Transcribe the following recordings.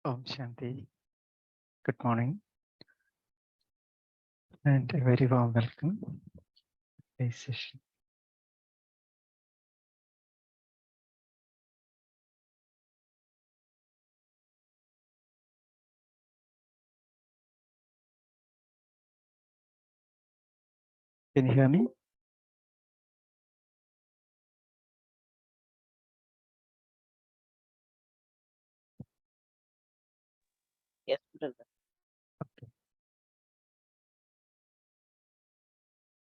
Om Shanti. Good morning and a very warm welcome to today's session. Can you hear me? Yes, brother. Okay.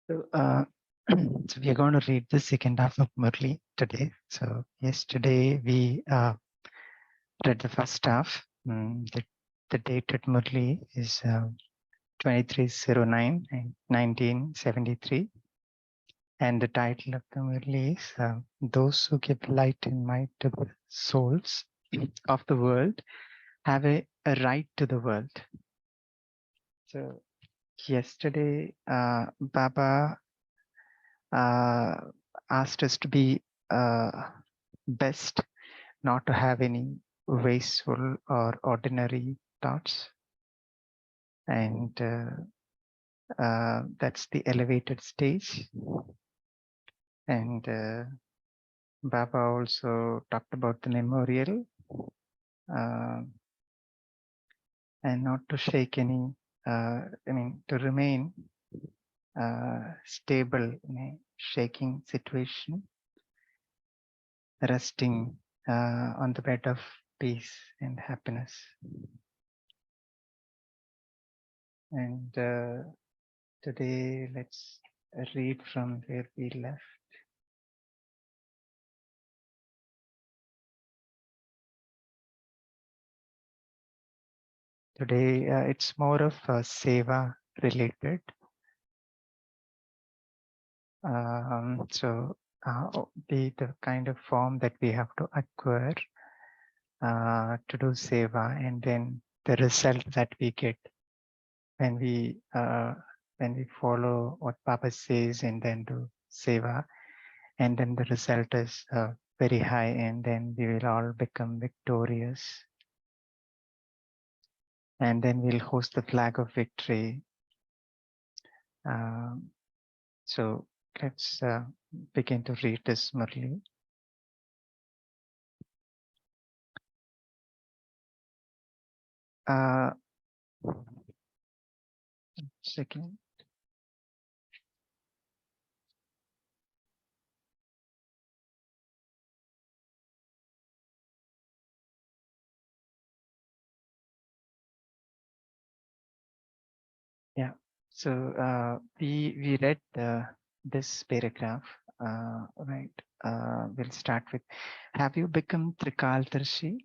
So, so we are going to read the second half of Murli today. So yesterday we read the first half. The dated Murli is 2309 and 1973. And the title of the Murli is Those Who Give Light and Might to the Souls of the World have a right to the world. So yesterday, Baba asked us to be best, not to have any wasteful or ordinary thoughts. And that's the elevated stage. And Baba also talked about the memorial and not to shake any, to remain stable in a shaking situation, resting on the bed of peace and happiness. And today, let's read from where we left. Today, it's more of seva related. So the kind of form that we have to acquire to do seva, and then the result that we get when we follow what Baba says and then do seva, and then the result is very high, and then we will all become victorious, and then we'll host the flag of victory. So let's begin to read this Murli. Second. Yeah, so we read this paragraph, right? We'll start with, have you become Trikaldarshi?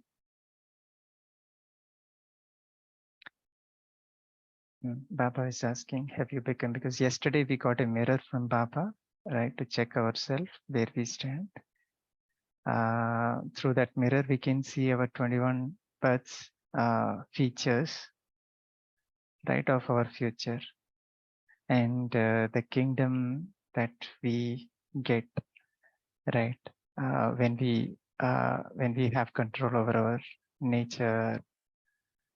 Baba is asking, have you become, because yesterday we got a mirror from Baba, right, to check ourselves, where we stand. Through that mirror, we can see our 21 births features, right, of our future. And the kingdom that we get, right, when we have control over our nature,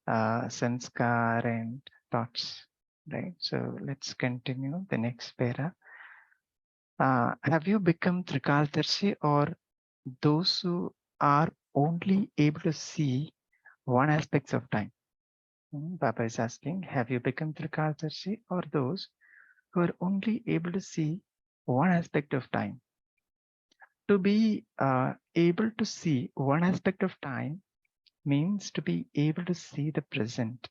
sanskar and thoughts, right? So let's continue the next para. Have you become Trikaldarshi, or those who are only able to see one aspect of time? Baba is asking, have you become Trikaldarshi, or those who are only able to see one aspect of time? To be able to see one aspect of time means to be able to see the present.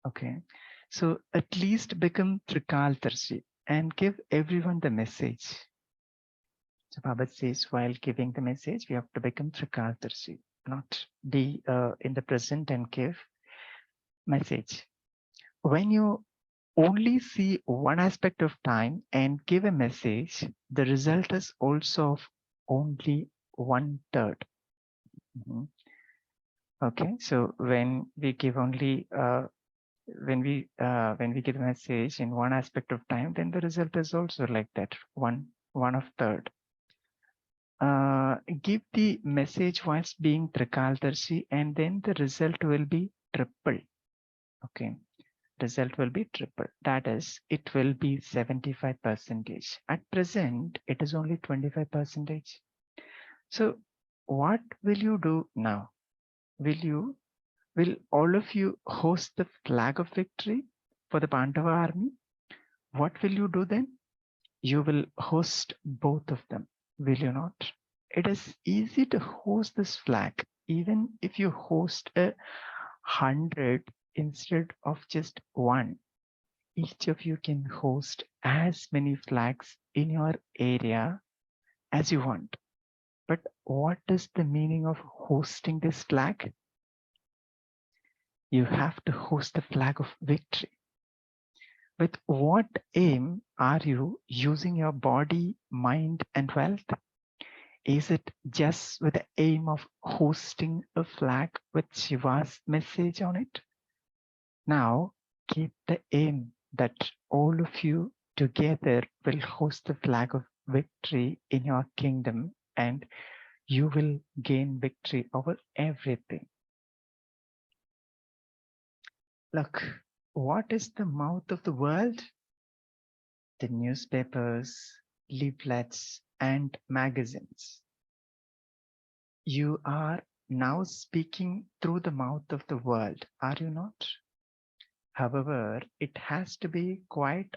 Okay, so at least become Trikaldarshi and give everyone the message. So Baba says, while giving the message, we have to become Trikaldarshi, not be in the present and give message. When you only see one aspect of time and give a message, the result is also of only 1/3. Okay, so when we give only when we give a message in one aspect of time, then the result is also like that, one of third. Give the message whilst being Trikaldarshi, and then the result will be triple. Okay, result will be triple. That is, it will be 75%. At present, it is only 25%. So, what will you do now? Will all of you host the flag of victory for the Pandava army? What will you do then? You will host both of them, will you not? It is easy to host this flag, even if you host 100 instead of just one. Each of you can host as many flags in your area as you want. But what is the meaning of hosting this flag? You have to host the flag of victory. With what aim are you using your body, mind, and wealth? Is it just with the aim of hosting a flag with Shiva's message on it? Now, keep the aim that all of you together will host the flag of victory in your kingdom, and you will gain victory over everything. Look, what is the mouth of the world? The newspapers, leaflets, and magazines. You are now speaking through the mouth of the world, are you not? However, it has to be quiet,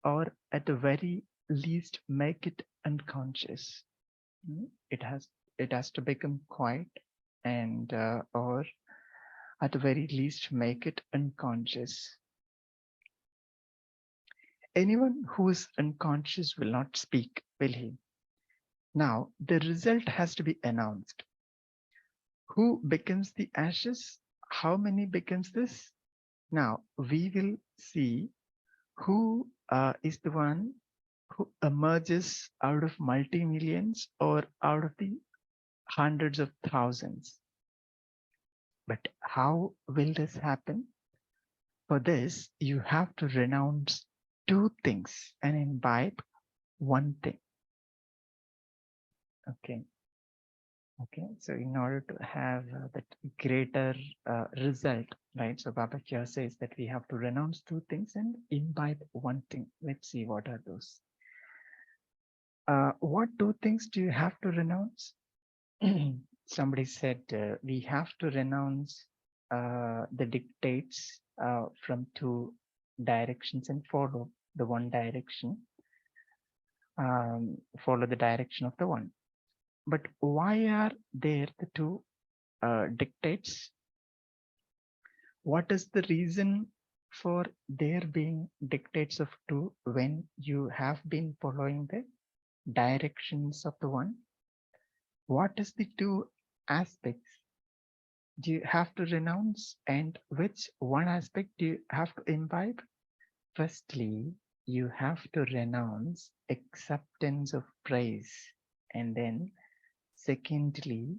or at the very least make it unconscious. It has to become quiet, and or at the very least make it unconscious. Anyone who is unconscious will not speak, will he? Now the result has to be announced. Who becomes the ashes? How many becomes this? Now we will see who is the one who emerges out of multi-millions or out of the hundreds of thousands. But how will this happen? For this, you have to renounce two things and imbibe one thing. Okay. So in order to have that greater result, right? So Baba here says that we have to renounce two things and imbibe one thing. Let's see what are those. What two things do you have to renounce? Somebody said we have to renounce the dictates from two directions and follow the one direction, follow the direction of the one. But why are there the two dictates? What is the reason for there being dictates of two when you have been following the directions of the one? What is the two aspects do you have to renounce, and which one aspect do you have to imbibe? Firstly, you have to renounce acceptance of praise, and then secondly,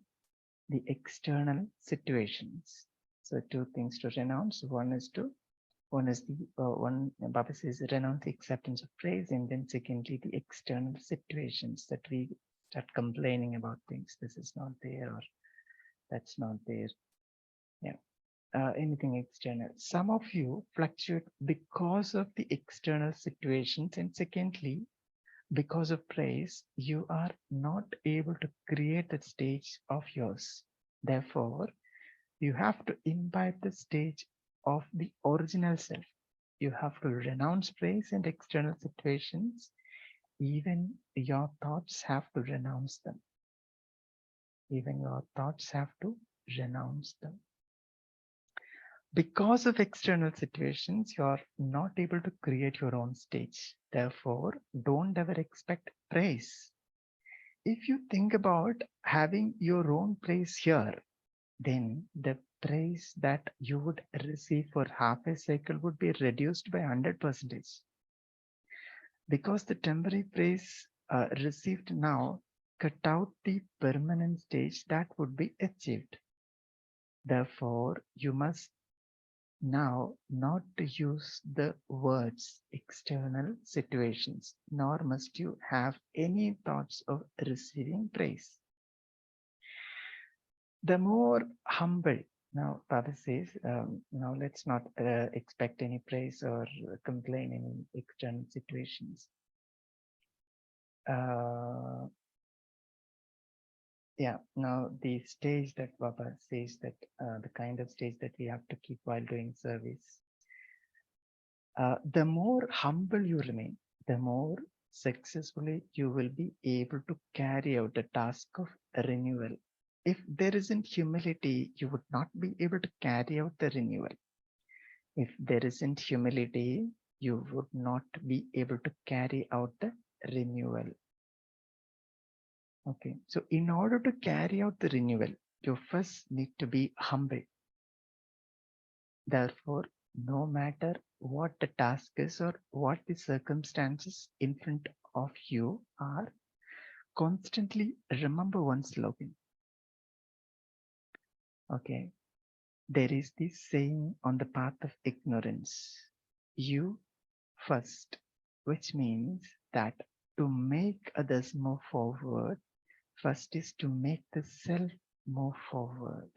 the external situations. So two things to renounce. One is the one Baba says renounce the acceptance of praise, and then secondly the external situations that we start complaining about things. This is not there, or that's not there. Yeah. Anything external. Some of you fluctuate because of the external situations, and secondly, because of praise, you are not able to create the stage of yours. Therefore, you have to imbibe the stage of the original self. You have to renounce praise and external situations. Even your thoughts have to renounce them. Even your thoughts have to renounce them. Because of external situations, you're not able to create your own stage. Therefore, don't ever expect praise. If you think about having your own praise here, then the praise that you would receive for half a cycle would be reduced by 100%. Because the temporary praise received now cut out the permanent stage that would be achieved. Therefore, you must Now, not to use the words external situations, nor must you have any thoughts of receiving praise. The more humble, now Baba says, now let's not expect any praise or complain in external situations. Uh, yeah, now the stage that Baba says that the kind of stage that we have to keep while doing service, the more humble you remain, the more successfully you will be able to carry out the task of renewal. If there isn't humility, you would not be able to carry out the renewal. If there isn't humility, you would not be able to carry out the renewal. Okay, so in order to carry out the renewal, you first need to be humble. Therefore, no matter what the task is or what the circumstances in front of you are, constantly remember one slogan. Okay, there is this saying on the path of ignorance, you first, which means that to make others move forward, first is to make the self move forward.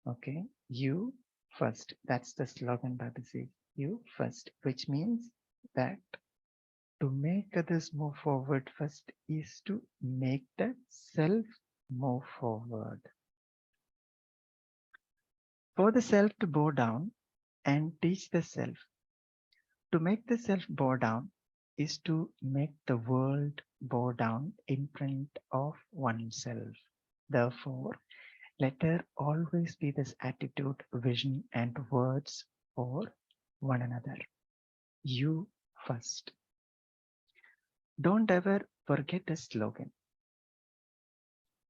Okay, you first. That's the slogan by the sea. You first, which means that to make others move forward first is to make the self move forward. For the self to bow down and teach the self. To make the self bow down is to make the world bow down in front of oneself. Therefore, let there always be this attitude, vision, and words for one another. You first. Don't ever forget the slogan.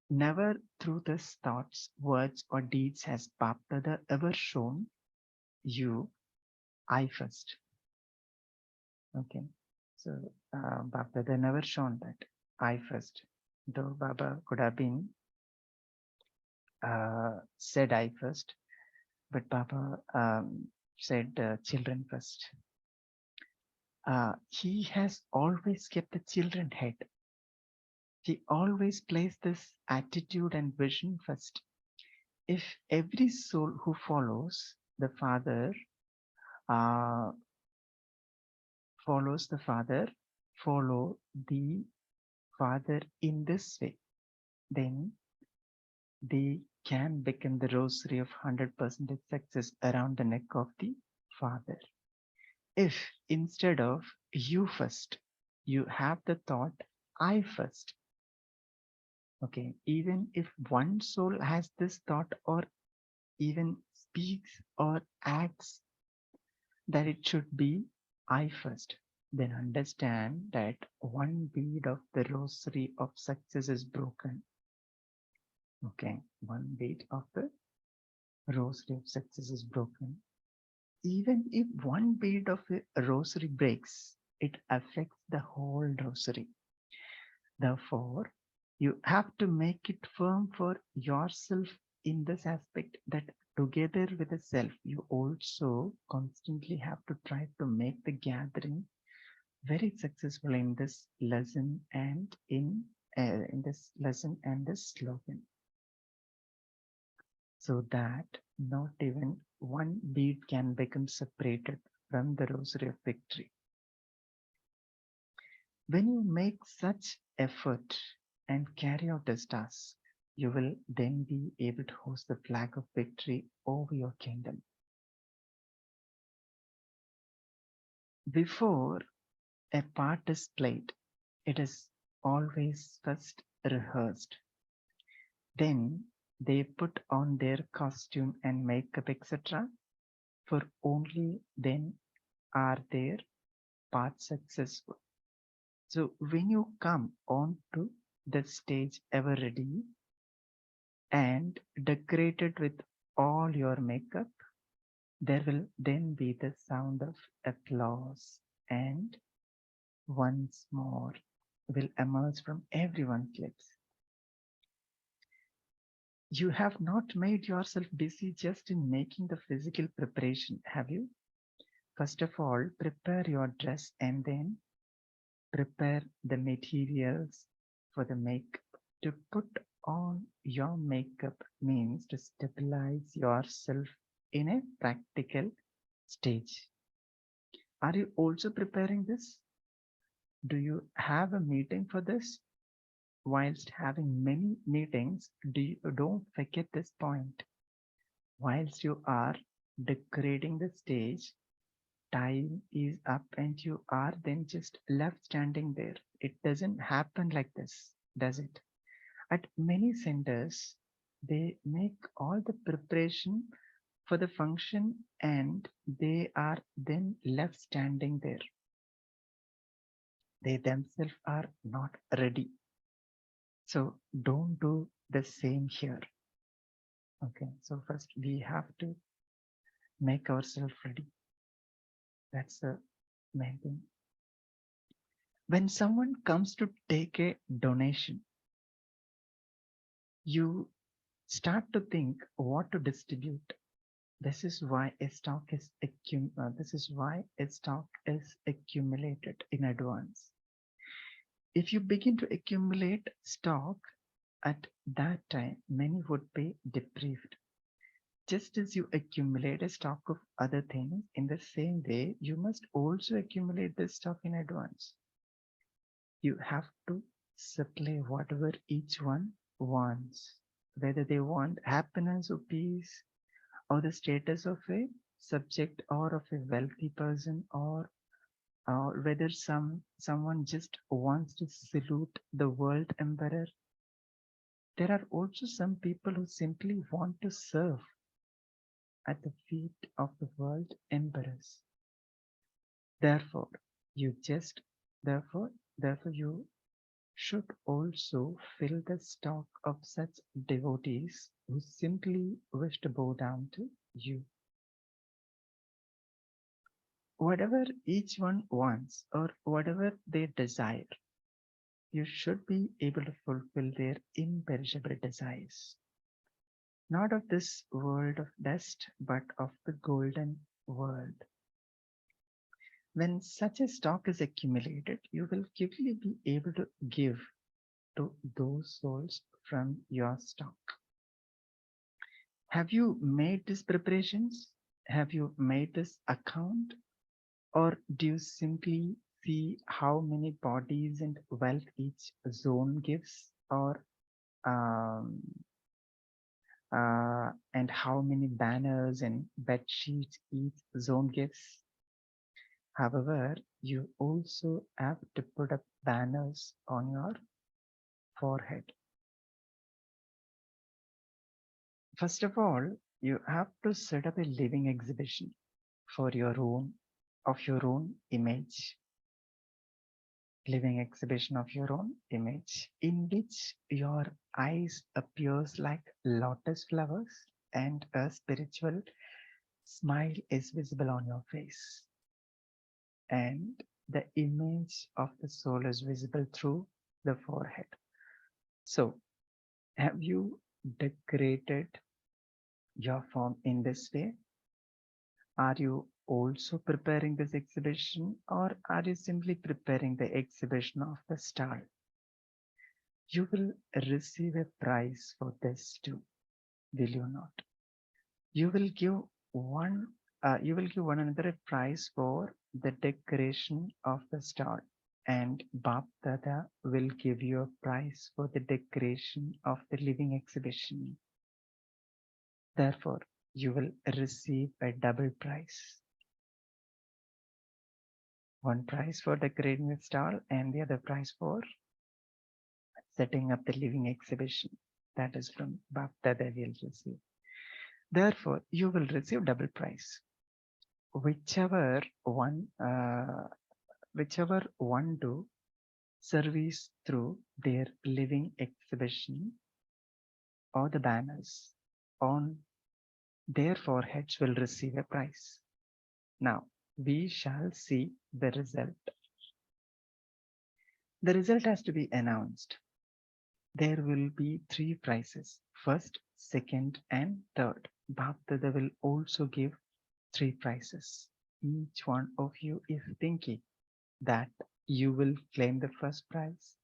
Never through these thoughts, words, or deeds has Bapdada ever shown you I first. Okay. So Bapdada never shown that I first. Though Baba could have been said I first, but Baba said children first. He has always kept the children head. He always placed this attitude and vision first. If every soul who follows the Father, uh, follows the Father, follow the Father in this way, then they can become the rosary of 100% success around the neck of the Father. If instead of you first, you have the thought I first, okay, even if one soul has this thought or even speaks or acts that it should be I first, then understand that one bead of the rosary of success is broken. Okay, one bead of the rosary of success is broken. Even if one bead of a rosary breaks, it affects the whole rosary. Therefore, you have to make it firm for yourself in this aspect that together with the self, you also constantly have to try to make the gathering very successful in this lesson and in this lesson and this slogan, so that not even one bead can become separated from the rosary of victory. When you make such effort and carry out this task, you will then be able to host the flag of victory over your kingdom. Before a part is played, it is always first rehearsed. Then they put on their costume and makeup, etc. For only then are their parts successful. So when you come onto the stage ever ready and decorated with all your makeup, there will then be the sound of applause, and once more will emerge from everyone's lips. You have not made yourself busy just in making the physical preparation, have you? First of all, prepare your dress and then prepare the materials for the makeup. To put on your makeup means to stabilize yourself in a practical stage. Are you also preparing this? Do you have a meeting for this? Whilst having many meetings, don't forget this point. Whilst you are decorating the stage, time is up and you are then just left standing there. It doesn't happen like this, does it? At many centers, they make all the preparation for the function and they are then left standing there. They themselves are not ready. So don't do the same here. Okay, so first we have to make ourselves ready. That's the main thing. When someone comes to take a donation, you start to think what to distribute. This is why a stock is accumulated in advance. If you begin to accumulate stock at that time, many would be deprived. Just as you accumulate a stock of other things, in the same way, you must also accumulate this stock in advance. You have to supply whatever each one wants, whether they want happiness or peace, or the status of a subject or of a wealthy person, or whether someone just wants to salute the world emperor. There are also some people who simply want to serve at the feet of the world emperors. Therefore, you just therefore you should also fill the stock of such devotees who simply wish to bow down to you. Whatever each one wants or whatever they desire, you should be able to fulfill their imperishable desires. Not of this world of dust, but of the golden world. When such a stock is accumulated, you will quickly be able to give to those souls from your stock. Have you made these preparations? Have you made this account? Or do you simply see how many bodies and wealth each zone gives? Or um, and how many banners and bed sheets each zone gives? However, you also have to put up banners on your forehead. First of all, you have to set up a living exhibition for your own image, living exhibition of your own image, in which your eyes appears like lotus flowers and a spiritual smile is visible on your face, and the image of the soul is visible through the forehead. So, have you decorated your form in this way? Are you also preparing this exhibition, or are you simply preparing the exhibition of the stall? You will receive a prize for this too, will you not? You will give one you will give one another a prize for the decoration of the stall, and Bap Dada will give you a prize for the decoration of the living exhibition. Therefore, you will receive a double prize. One prize for decorating the stall and the other prize for setting up the living exhibition. That is from Bap Dada will receive. Therefore, you will receive double prize. Whichever one do service through their living exhibition or the banners on their foreheads will receive a prize. Now, we shall see the result. The result has to be announced. There will be three prizes. First, second, and third. Bhaktada will also give 3 prizes. Each one of you is thinking that you will claim the first prize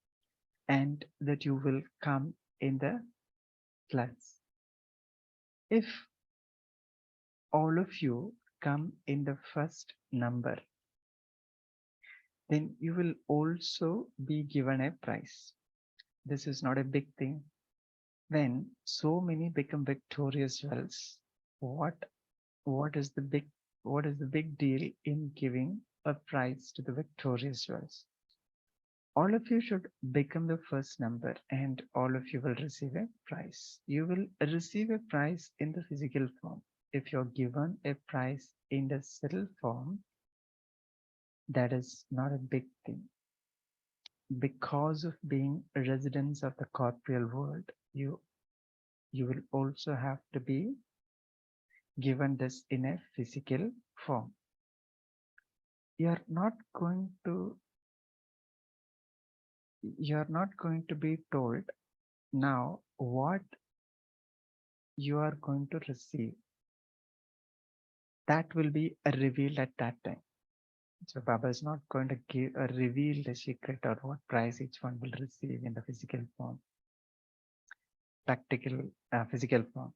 and that you will come in the plus. If all of you come in the first number, then you will also be given a prize. This is not a big thing. When so many become victorious wells, what what is the big deal in giving a prize to the victorious wells? All of you should become the first number and all of you will receive a prize. You will receive a prize in the physical form. If you're given a prize in the subtle form, that is not a big thing. Because of being residents of the corporeal world, you will also have to be given this in a physical form. You're not going to be told now what you are going to receive. That will be revealed at that time. So Baba is not going to reveal the secret or what prize each one will receive in the physical form, physical form.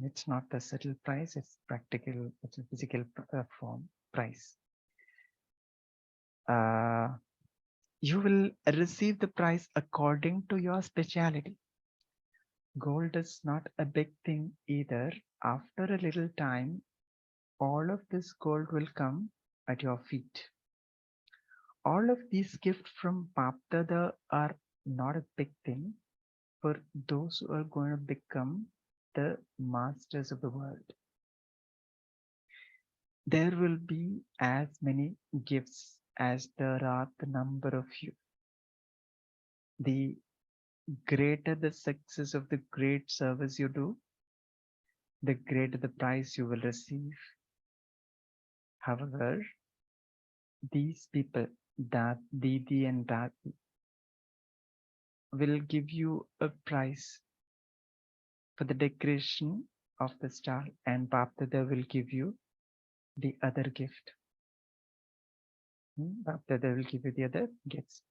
It's not the subtle prize, it's a physical form prize. You will receive the prize according to your speciality. Gold is not a big thing either. After a little time, all of this gold will come at your feet. All of these gifts from Bapdada are not a big thing for those who are going to become the masters of the world. There will be as many gifts as there are the number of you. The greater the success of the great service you do, the greater the prize you will receive. However, these people, Didi and Dadi, will give you a prize for the decoration of the star, and Bapdada will give you the other gift. Bapdada will give you the other gifts.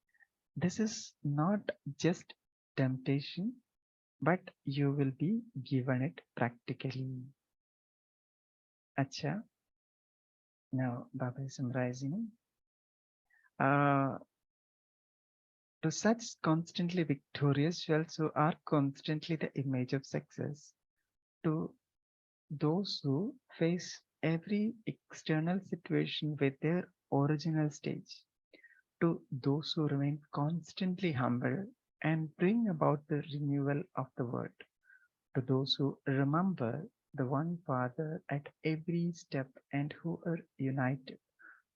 This is not just temptation, but you will be given it practically. Acha. Now Baba is summarizing. To such constantly victorious souls who are constantly the image of success, to those who face every external situation with their original stage, to those who remain constantly humble and bring about the renewal of the world, to those who remember the one Father at every step and who are united,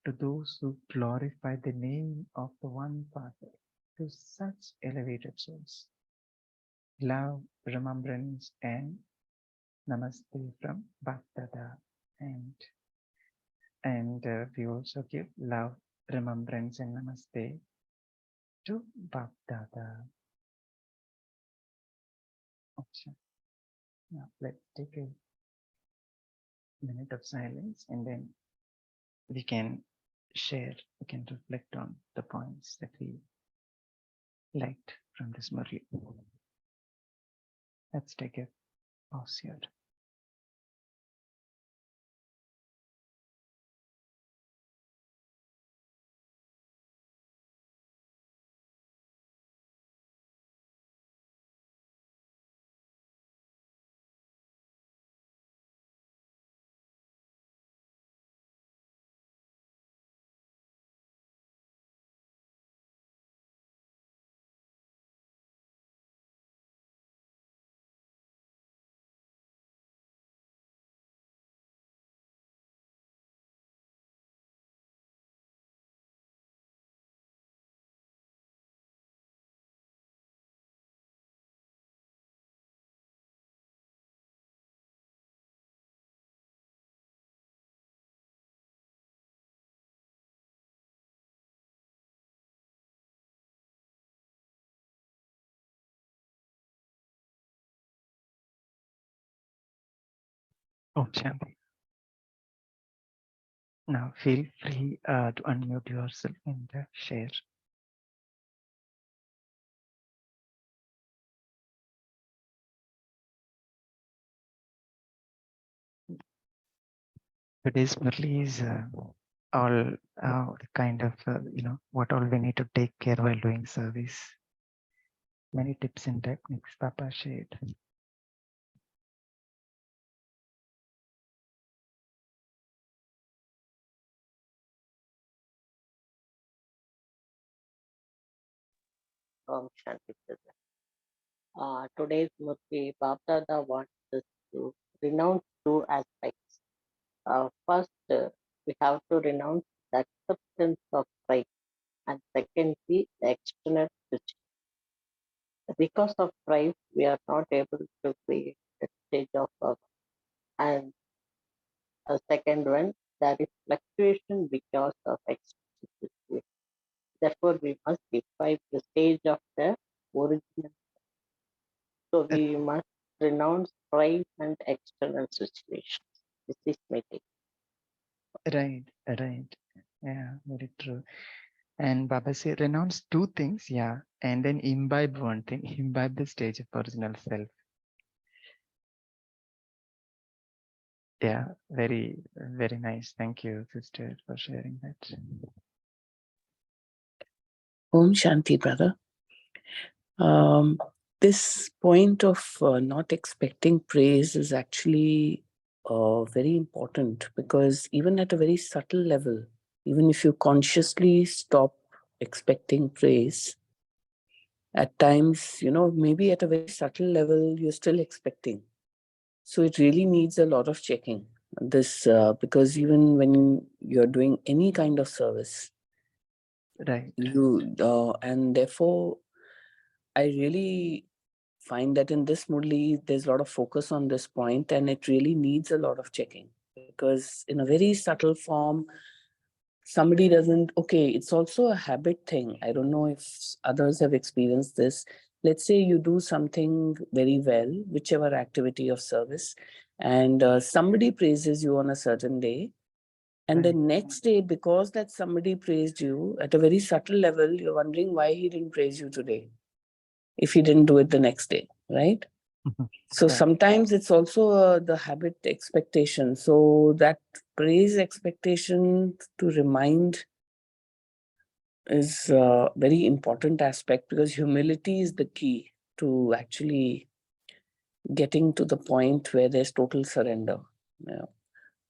to those who glorify the name of the one Father, to such elevated souls. Love, remembrance, and namaste from Bhaktada. And we also give love, remembrance, and namaste to Bhaktada. Okay. Now let's take a minute of silence and then we can reflect on the points that we liked from this Murli. Let's take a pause here. Om Shanti. Now feel free to unmute yourself and share. Today's Murli is all the kind of, what all we need to take care while doing service. Many tips and techniques Papa shared. Om Shanti Prabhu. Today's Murli Bapdada wants us to renounce two aspects. First, we have to renounce the acceptance of pride, and secondly, the external situation. Because of pride, we are not able to create a stage of love. And the second one, there is fluctuation because of external situation. Therefore, we must define the stage of the original. So we must renounce pride and external situations. This is my take. Right. Yeah, very true. And Baba said, renounce two things, yeah, and then imbibe one thing, imbibe the stage of original self. Yeah, very, very nice. Thank you, sister, for sharing that. Om Shanti, brother. This point of not expecting praise is actually very important, because even at a very subtle level, even if you consciously stop expecting praise, at times, maybe at a very subtle level, you're still expecting. So it really needs a lot of checking. This because even when you're doing any kind of service, Right. and therefore, I really find that in this Murli, there's a lot of focus on this point, and it really needs a lot of checking, because in a very subtle form, somebody doesn't, okay, it's also a habit thing. I don't know if others have experienced this. Let's say you do something very well, whichever activity of service, and somebody praises you on a certain day. And the next day, because that somebody praised you at a very subtle level, you're wondering why he didn't praise you today if he didn't do it the next day, right? So sometimes it's also the habit expectation. So that praise expectation to remind is a very important aspect, because humility is the key to actually getting to the point where there's total surrender. Yeah.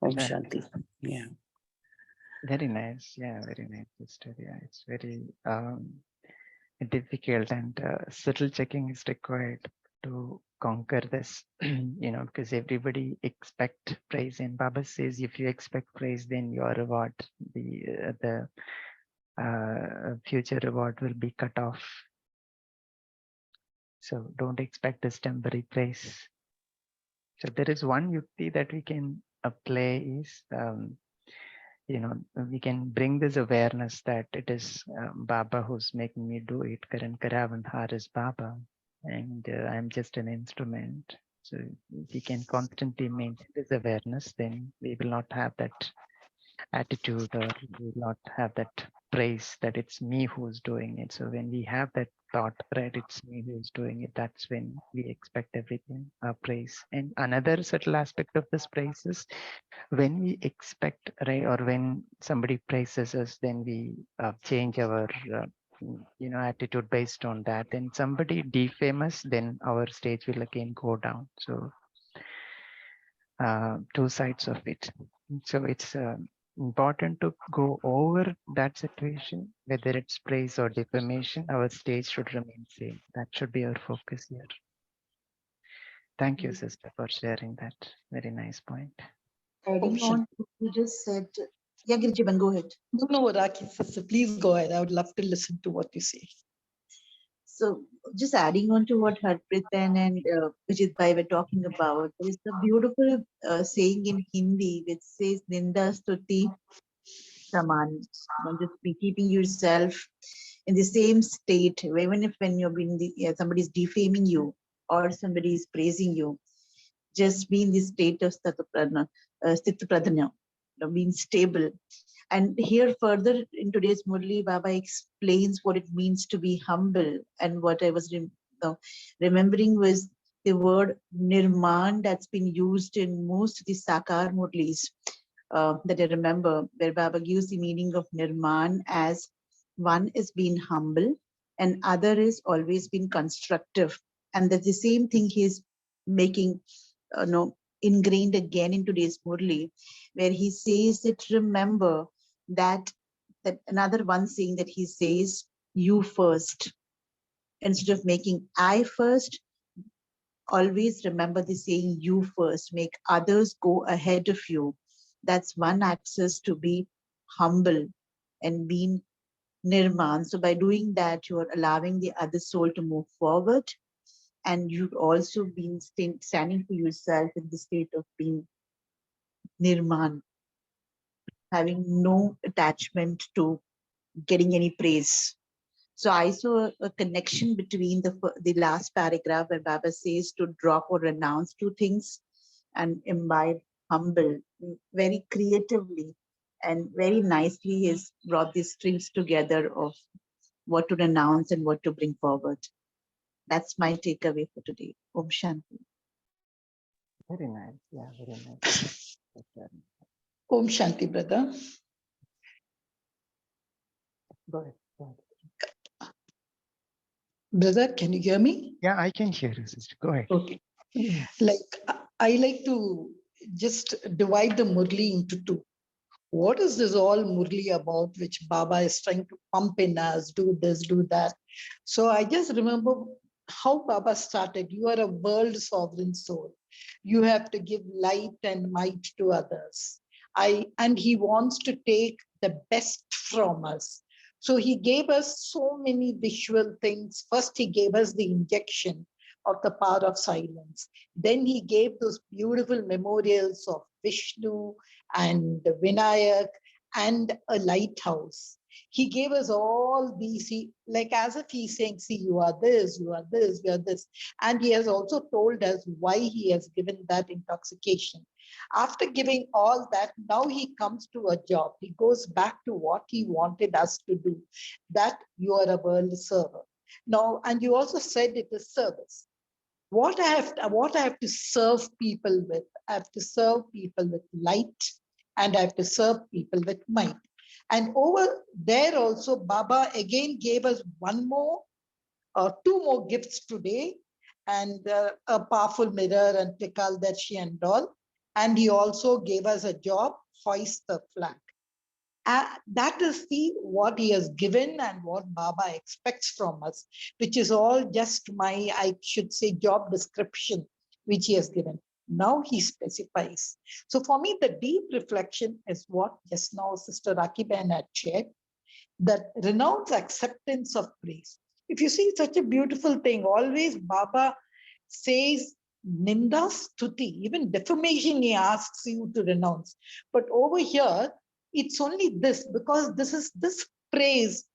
Om Shanti. Yeah. Very nice. Yeah, very nice, sister. Yeah, it's very difficult, and subtle checking is required to conquer this, because everybody expect praise, and Baba says if you expect praise, then your reward, the future reward will be cut off. So don't expect this temporary praise. So there is one yukti that we can apply is, we can bring this awareness that it is Baba who's making me do it. Karan Karavan Har is Baba, and I'm just an instrument. So if we can constantly maintain this awareness, then we will not have that attitude, or we will not have that praise that it's me who's doing it. So when we have that thought, right, it's me who's doing it, that's when we expect everything, praise. And another subtle aspect of this praise is when we expect, right, or when somebody praises us, then we change our attitude based on that. Then somebody defame us, then our stage will again go down. So two sides of it. So it's important to go over that situation, whether it's praise or defamation. Our stage should remain same. That should be our focus here. Thank you, sister, for sharing that. Very nice point. Adding on to what you just said. Yeah, Girjiban, go ahead. No, Raki, sister, please go ahead. I would love to listen to what you say. So, just adding on to what Harpreet and Vijit Bhai were talking about, there is a beautiful saying in Hindi which says Ninda Stuti Saman. Just be keeping yourself in the same state, even if when you're being somebody is defaming you or somebody is praising you, just be in the state of Stitapradhana, being stable. And here further in today's Murli, Baba explains what it means to be humble. And what I was remembering was the word nirman that's been used in most of the Sakar Murlis that I remember, where Baba gives the meaning of nirman as one is being humble and other is always being constructive. And that's the same thing he's making ingrained again in today's Murli, where he says that remember that another one saying that he says, you first. Instead of making I first, always remember the saying, you first. Make others go ahead of you. That's one access to be humble and being nirman. So by doing that, you are allowing the other soul to move forward. And you've also been standing for yourself in the state of being nirman, having no attachment to getting any praise. So I saw a connection between the last paragraph where Baba says to drop or renounce two things and imbibe humble very creatively and very nicely. Has brought these strings together of what to renounce and what to bring forward. That's my takeaway for today. Om Shanti. Very nice. Yeah, very nice. Om Shanti, brother. Go ahead. Go ahead. Brother, can you hear me? Yeah, I can hear you, sister. Go ahead. Okay. I like to just divide the Murli into two. What is this all Murli about, which Baba is trying to pump in us, do this, do that? So I just remember how Baba started. You are a world sovereign soul. You have to give light and might to others. And he wants to take the best from us. So he gave us so many visual things. First, he gave us the injection of the power of silence. Then he gave those beautiful memorials of Vishnu and Vinayak and a lighthouse. He gave us all these, like as if he's saying, see, you are this, you are this, you are this. And he has also told us why he has given that intoxication. After giving all that, now he comes to a job. He goes back to what he wanted us to do, that you are a world server. Now, and you also said it is service. What I have to serve people with, I have to serve people with light, and I have to serve people with might. And over there also, Baba again gave us one more, two more gifts today, and a powerful mirror and Trikaldarshi and all. And he also gave us a job, hoist the flag. That is what he has given and what Baba expects from us, which is all just my, I should say, job description, which he has given. Now he specifies. So for me, the deep reflection is what just now Sister Rakiben had shared, that renounce acceptance of praise. If you see such a beautiful thing, always Baba says ninda stuti, even defamation he asks you to renounce. But over here, it's only this, because this is this praise,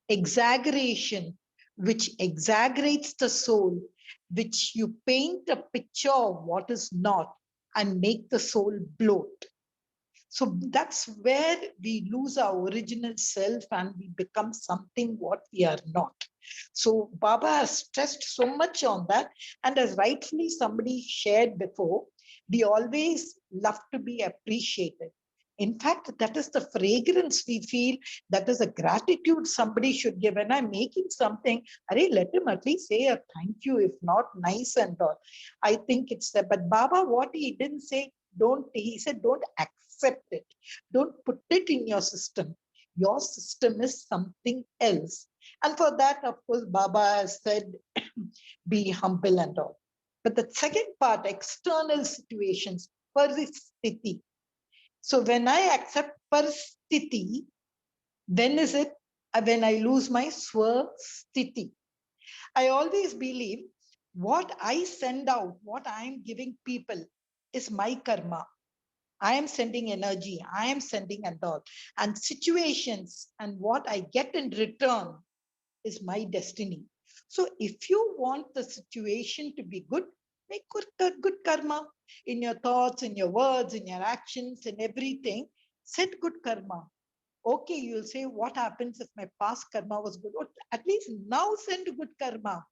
exaggeration, which exaggerates the soul, which you paint a picture of what is not and make the soul bloat. So that's where we lose our original self and we become something what we are not. So Baba has stressed so much on that. And as rightfully somebody shared before, we always love to be appreciated. In fact, that is the fragrance we feel. That is a gratitude somebody should give. When I'm making something, let him at least say a thank you, if not nice and all. I think it's that. But Baba, what he didn't say, he said, don't accept it. Don't put it in your system. Your system is something else. And for that, of course, Baba has said, be humble and all. But the second part, external situations, paristiti. So when I accept paristiti, when is it? When I lose my swastiti. I always believe what I send out, what I am giving people is my karma. I am sending energy, I am sending and all. And situations and what I get in return is my destiny. So if you want the situation to be good, make good karma. in your thoughts, in your words, in your actions, in everything. Set good karma. Okay, you'll say, what happens if my past karma was good? Or at least now send good karma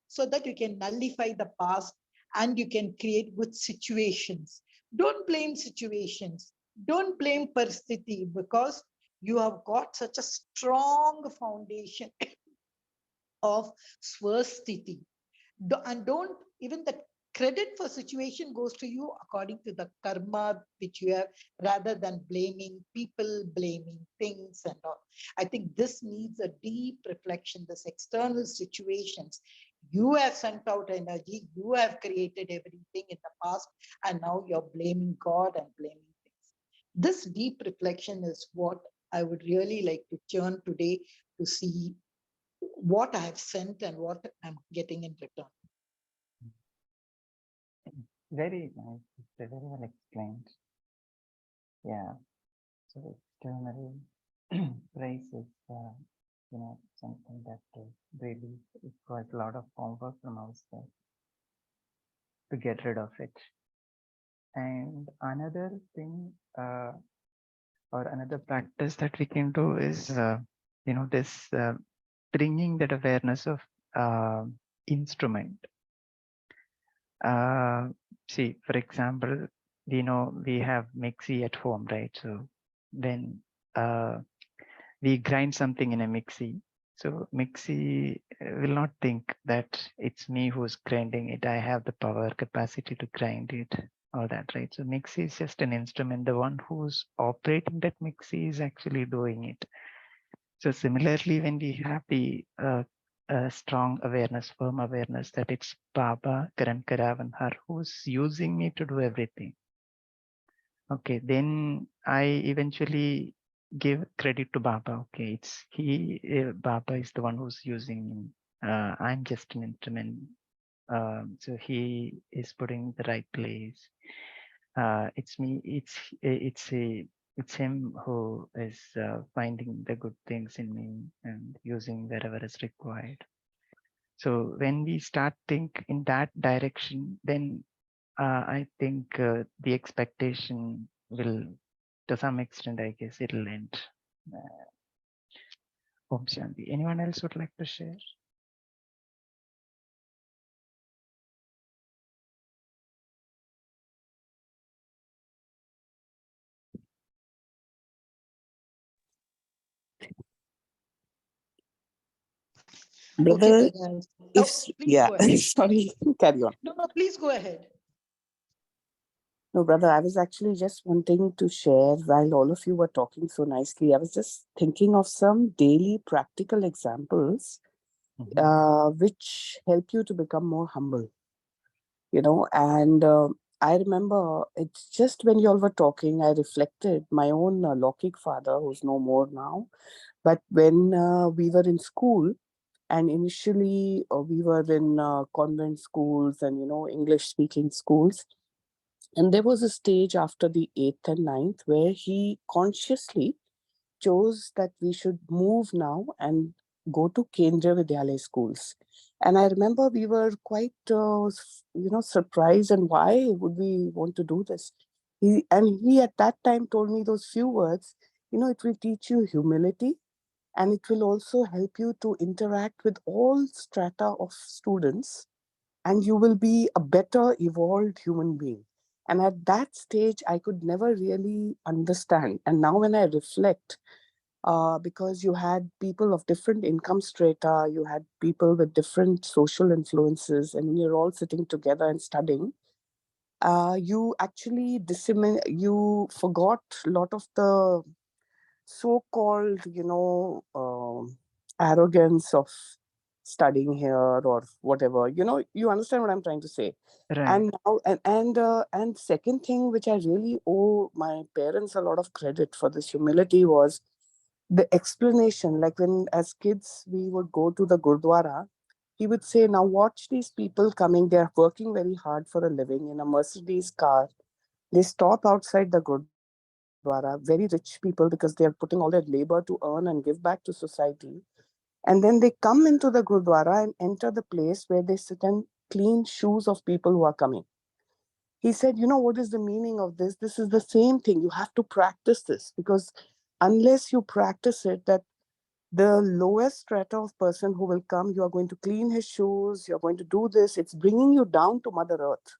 so that you can nullify the past and you can create good situations. Don't blame situations. Don't blame Paristhiti, because you have got such a strong foundation of Swasthiti. And don't, even the credit for situation goes to you according to the karma which you have, rather than blaming people, blaming things and all. I think this needs a deep reflection. This external situations, you have sent out energy, you have created everything in the past, and now you're blaming God and blaming things. This deep reflection is what I would really like to churn today, to see what I have sent and what I'm getting in return. Very nice. It's very well explained. Yeah. So external praise is, something that really requires a lot of homework from ourselves to get rid of it. And another thing, or another practice that we can do is, this bringing that awareness of instrument. See, for example, we have mixie at home, right? So when we grind something in a mixie, so mixie will not think that it's me who's grinding it. I have the power capacity to grind it, all that, right? So mixie is just an instrument. The one who's operating that mixie is actually doing it. So similarly, when we have the strong awareness, firm awareness that it's Baba, Karavan, who's using me to do everything. Okay, then I eventually give credit to Baba. Okay, it's Baba is the one who's using me. I'm just an instrument. So he is putting the right place. It's me. It's him who is finding the good things in me and using wherever is required. So when we start think in that direction, then I think the expectation will, to some extent, I guess it'll end. Om Shanti. Anyone else would like to share? Brother, Okay, Pragyan. if, Please yeah, go ahead. sorry, carry on. No, please go ahead. No, brother, I was actually just wanting to share, while all of you were talking so nicely, I was just thinking of some daily practical examples which help you to become more humble, and I remember it's just when you all were talking, I reflected my own Lokik father, who's no more now. But when we were in school, and initially we were in convent schools and, English speaking schools. And there was a stage after the 8th and 9th where he consciously chose that we should move now and go to Kendriya Vidyalaya schools. And I remember we were quite, surprised, and why would we want to do this? He at that time told me those few words, it will teach you humility, and it will also help you to interact with all strata of students, and you will be a better evolved human being. And at that stage, I could never really understand. And now when I reflect, because you had people of different income strata, you had people with different social influences, and you're all sitting together and studying, you actually you forgot a lot of the so-called, arrogance of studying here or whatever. You understand what I'm trying to say. Right. And now, and second thing, which I really owe my parents a lot of credit for this humility, was the explanation. Like when, as kids, we would go to the Gurdwara, he would say, now watch these people coming. They're working very hard for a living in a Mercedes car. They stop outside the Gurdwara, very rich people, because they are putting all their labor to earn and give back to society. And then they come into the Gurdwara and enter the place where they sit and clean shoes of people who are coming. He said, you know, what is the meaning of this? This is the same thing. You have to practice this, because unless you practice it, that the lowest strata of person who will come, you are going to clean his shoes, you're going to do this. It's bringing you down to Mother Earth,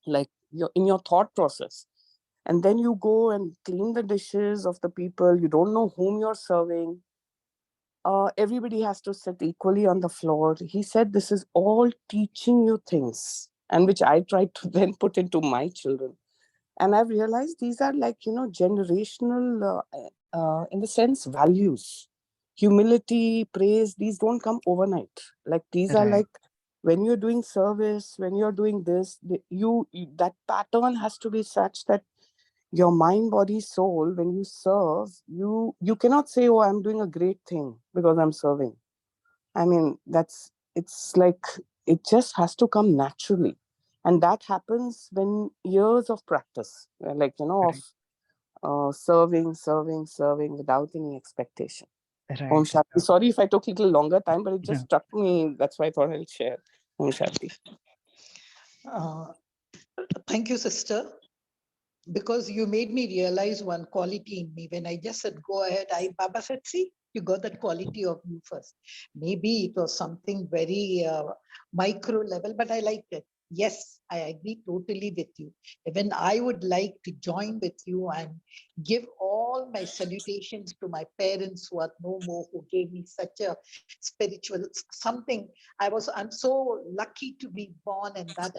like you're in your thought process. And then you go and clean the dishes of the people. You don't know whom you're serving. Everybody has to sit equally on the floor. He said this is all teaching you things, and which I tried to then put into my children. And I've realized these are like, you know, generational, in the sense, values. Humility, praise, these don't come overnight. Like these are Right. like, when you're doing service, when you're doing this, that pattern has to be such that your mind, body, soul, when you serve, you cannot say, oh, I'm doing a great thing because I'm serving. I mean, it's like, it just has to come naturally. And that happens when years of practice, like, you know, Right. of serving without any expectation. Om Right. Shanti. Sorry if I took a little longer time, but it just No, struck me. That's why I thought I'll share. Om Shanti. Uh, Thank you, sister, because you made me realize one quality in me. When I just said, go ahead, Baba said, see, you got that quality of you first. Maybe it was something very micro level, but I liked it. Yes, I agree totally with you. Even I would like to join with you and give all my salutations to my parents who are no more, who gave me such a spiritual something. I'm so lucky to be born in that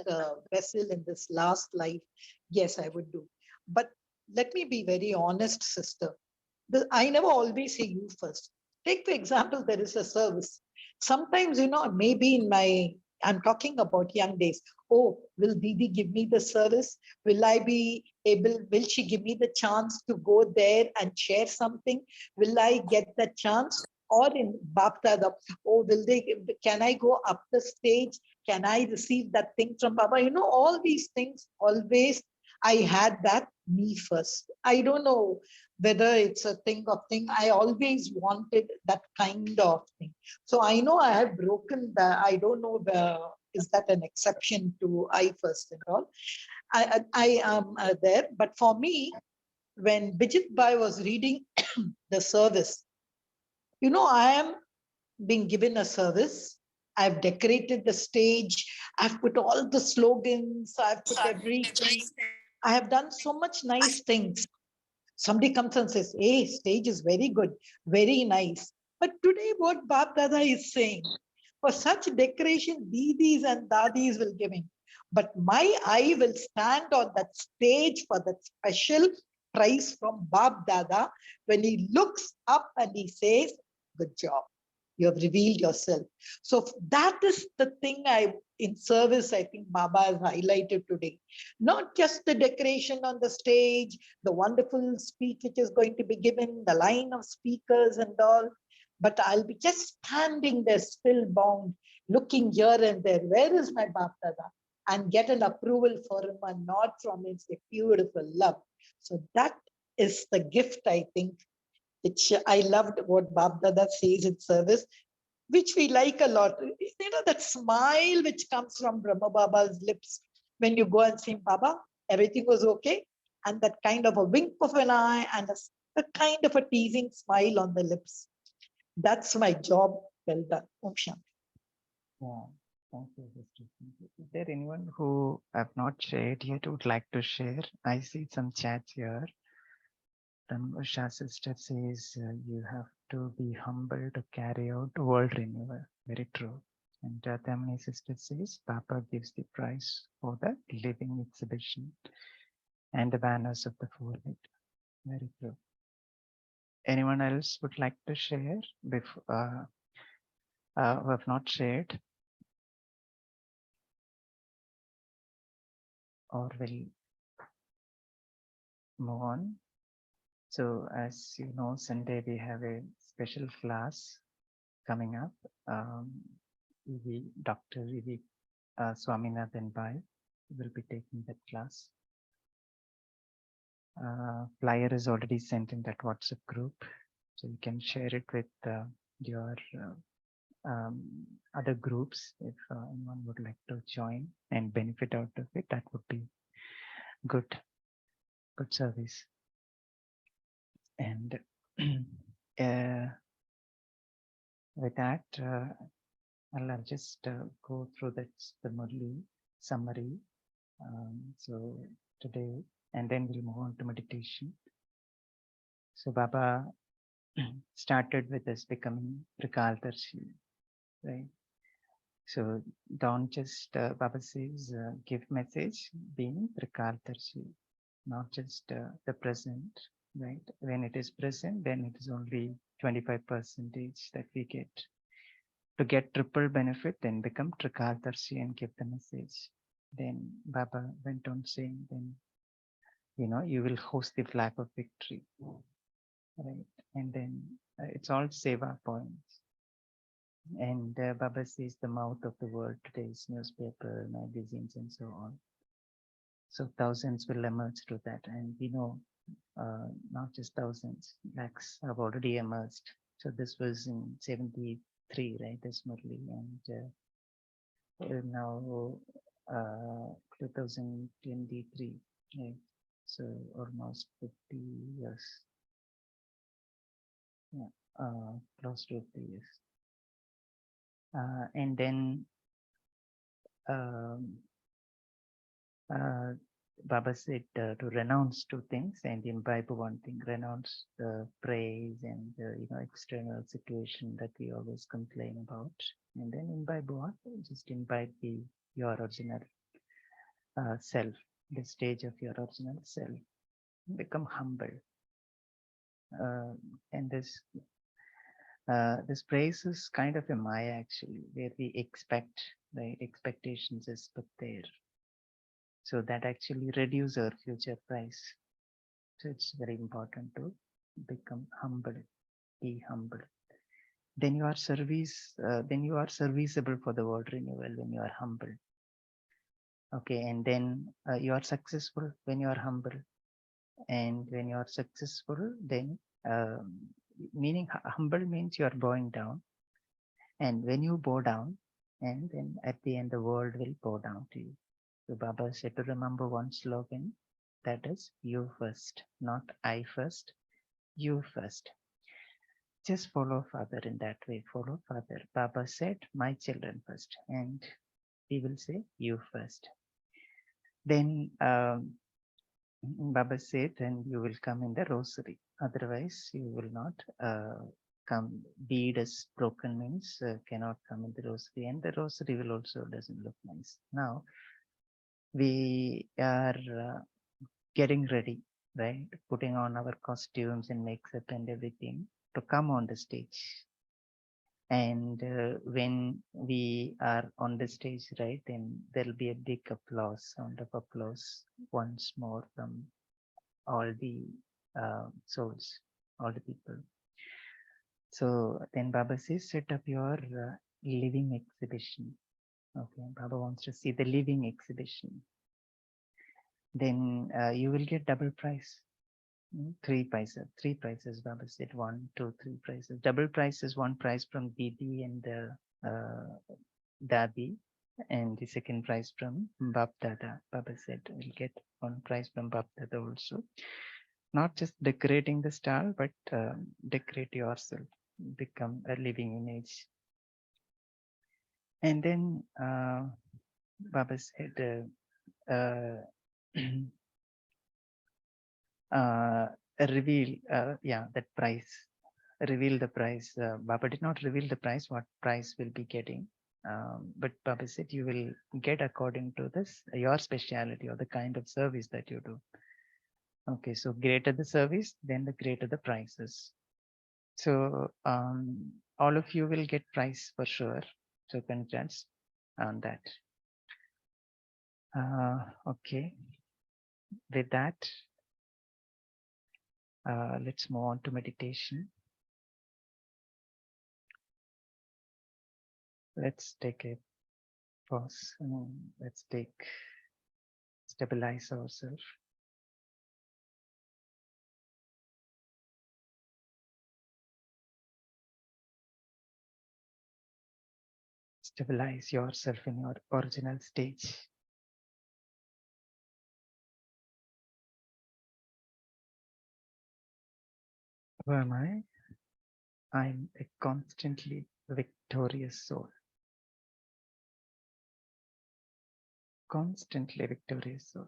vessel in this last life. Yes, I would do. But let me be very honest, sister. I never always say you first. Take, for example, there is a service. Sometimes, maybe I'm talking about young days. Oh, will Didi give me the service? Will she give me the chance to go there and share something? Will I get the chance? Or in Baptada, oh, can I go up the stage? Can I receive that thing from Baba? All these things always, I had that me first. I don't know whether it's a thing of thing. I always wanted that kind of thing. So I know I have broken the, I don't know, is that an exception to I first and all? I am there. But for me, when Bijit Bhai was reading the service, I am being given a service. I've decorated the stage. I've put all the slogans. I've put everything. I have done so much nice things. Somebody comes and says, hey, stage is very good, very nice. But today what Bap Dada is saying, for such decoration, Didis and Dadis will give him. But my eye will stand on that stage for that special prize from Bap Dada when he looks up and he says, good job. You have revealed yourself. So that is the thing in service, I think Baba has highlighted today. Not just the decoration on the stage, the wonderful speech which is going to be given, the line of speakers and all, but I'll be just standing there still bound, looking here and there. Where is my Bapdada? And get an approval for him and nod from him. Say, beautiful love. So that is the gift, I think, which I loved what Bapdada says in service, which we like a lot. That smile which comes from Brahma Baba's lips when you go and see Baba, everything was okay. And that kind of a wink of an eye and a kind of a teasing smile on the lips. That's my job well done. Om Shanti. yeah. Thank you, Sister. Is there anyone who have not shared yet would like to share? I see some chats here. Usha sister says you have to be humble to carry out world renewal. Very true. And Tamini sister says Papa gives the prize for the living exhibition and the banners of the forehead. Very true. Anyone else would like to share before who have not shared or will move on? So as you know, Sunday we have a special class coming up. Dr. E.V. Swaminathan Bai will be taking that class. Flyer is already sent in that WhatsApp group, so you can share it with your other groups if anyone would like to join and benefit out of it. That would be Good service. And with that, I'll just go through the Murli summary. So today, and then we'll move on to meditation. So Baba started with us becoming Trikaldarshi, right? So don't just, Baba says, give message being Trikaldarshi, not just the present, right? When it is present, then it is only 25% that we get. To get triple benefit, then become Trikaldarshi and give the message. Then Baba went on saying, then, you will host the flag of victory, right? And then it's all seva points. And Baba says the mouth of the world today is newspaper, magazines, and so on. So thousands will emerge to that. And we know not just thousands, lakhs have already emerged. So this was in 73, right? This Murli. And now 2023, right? So almost 50 years. Yeah, close to 50 years. And then Baba said to renounce two things and imbibe one thing. Renounce the praise and the external situation that we always complain about, and then imbibe what? Just imbibe your original self, the stage of your original self. Become humble, and this praise is kind of a maya actually, where we expect, right? Expectations is put there. So that actually reduce our future price. So it's very important to become humble, be humble. Then you are serviceable for the world renewal when you are humble. Okay, and then you are successful when you are humble. And when you are successful, then meaning humble means you are bowing down. And when you bow down, and then at the end the world will bow down to you. So Baba said to remember one slogan, that is you first, not I first, you first. Just follow Father in that way. Follow Father. Baba said, my children first, and we will say you first. Then Baba said, then you will come in the rosary. Otherwise, you will not come. Bead is broken means cannot come in the rosary, and the rosary will also doesn't look nice. Now we are getting ready, right? Putting on our costumes and makeup and everything to come on the stage. And when we are on the stage, right, then there'll be a big applause, sound of applause once more from all the souls, all the people. So then Baba says, set up your living exhibition. Okay, Baba wants to see the living exhibition. Then you will get double price. 3 prices, Baba said, 1, 2, 3 prices. Double price is 1 prize from Didi and Dadi, and the second prize from Bab Dada. Baba said, we'll get 1 prize from Bab Dada also. Not just decorating the stall, but decorate yourself, become a living image. And then Baba said, reveal, that price. Reveal the price. Baba did not reveal the price, what price will be getting. But Baba said you will get according to this, your speciality or the kind of service that you do. Okay, so greater the service, then the greater the prices. So all of you will get price for sure. So congrats on that. Okay, with that, let's move on to meditation. Let's take a pause. Let's stabilize ourselves. Stabilize yourself in your original stage. Who am I? I'm a constantly victorious soul. Constantly victorious soul.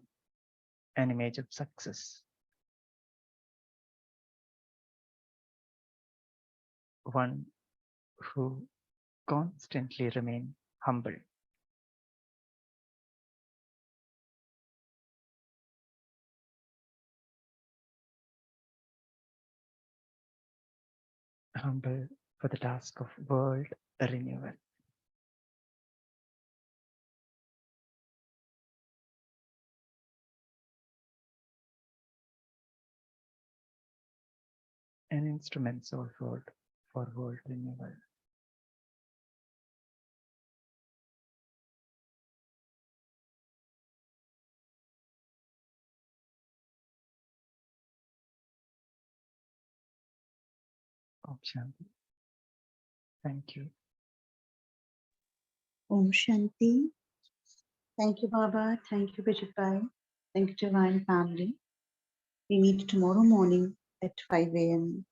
An image of success. One who constantly remain humble. Humble for the task of world renewal. An instrument soul for world renewal. Om Shanti. Thank you. Om Shanti. Thank you, Baba. Thank you, Bhajpai. Thank you, Divine Family. We meet tomorrow morning at 5 a.m.